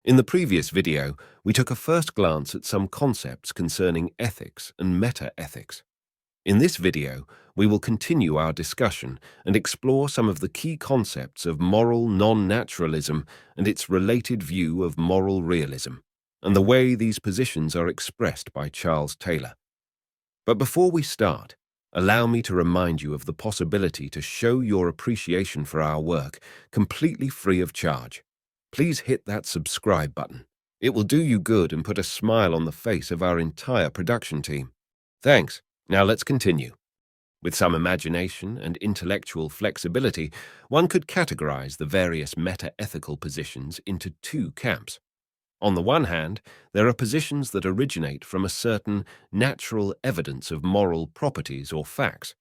In the previous video, we took a first glance at some concepts concerning ethics and meta-ethics. In this video, we will continue our discussion and explore some of the key concepts of moral non-naturalism and its related view of moral realism, and the way these positions are expressed by Charles Taylor. But before we start, allow me to remind you of the possibility to show your appreciation for our work completely free of charge. Please hit that subscribe button. It will do you good and put a smile on the face of our entire production team. Thanks. Now let's continue. With some imagination and intellectual flexibility, one could categorize the various meta-ethical positions into two camps. On the one hand, there are positions that originate from a certain natural evidence of moral properties or facts.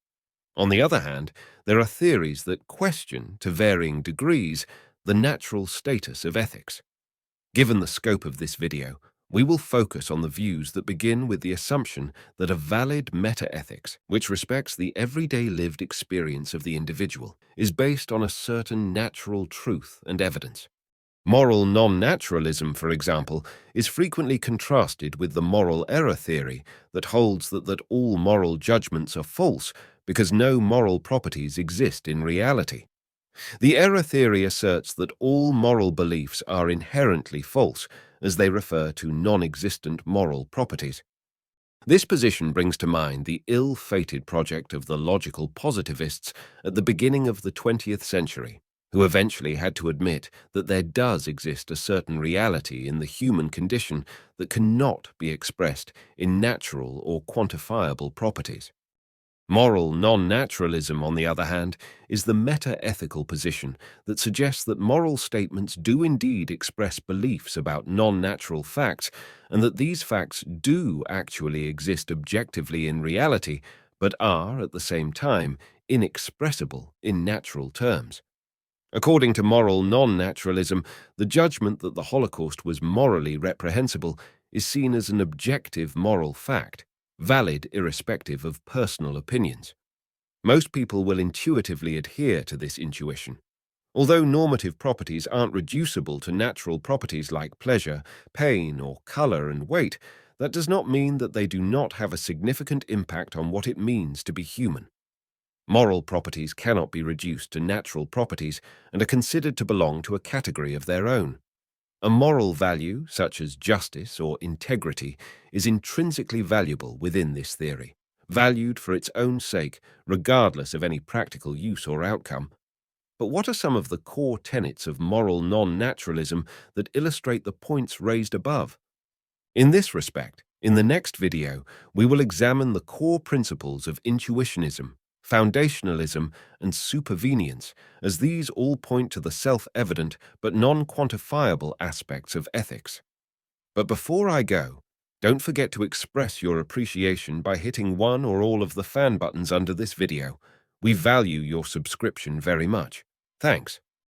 On the other hand, there are theories that question, to varying degrees, the natural status of ethics. Given the scope of this video, we will focus on the views that begin with the assumption that a valid meta-ethics, which respects the everyday lived experience of the individual, is based on a certain natural truth and evidence. Moral non-naturalism, for example, is frequently contrasted with the moral error theory that holds that all moral judgments are false because no moral properties exist in reality. The error theory asserts that all moral beliefs are inherently false, as they refer to non-existent moral properties. This position brings to mind the ill-fated project of the logical positivists at the beginning of the 20th century, who eventually had to admit that there does exist a certain reality in the human condition that cannot be expressed in natural or quantifiable properties. Moral non-naturalism, on the other hand, is the meta-ethical position that suggests that moral statements do indeed express beliefs about non-natural facts, and that these facts do actually exist objectively in reality, but are, at the same time, inexpressible in natural terms. According to moral non-naturalism, the judgment that the Holocaust was morally reprehensible is seen as an objective moral fact, valid irrespective of personal opinions. Most people will intuitively adhere to this intuition. Although normative properties aren't reducible to natural properties like pleasure, pain, or color and weight, that does not mean that they do not have a significant impact on what it means to be human. Moral properties cannot be reduced to natural properties and are considered to belong to a category of their own. A moral value, such as justice or integrity, is intrinsically valuable within this theory, valued for its own sake, regardless of any practical use or outcome. But what are some of the core tenets of moral non-naturalism that illustrate the points raised above? In this respect, in the next video, we will examine the core principles of intuitionism, foundationalism, and supervenience, as these all point to the self-evident but non-quantifiable aspects of ethics. But before I go, don't forget to express your appreciation by hitting one or all of the fan buttons under this video. We value your subscription very much. Thanks.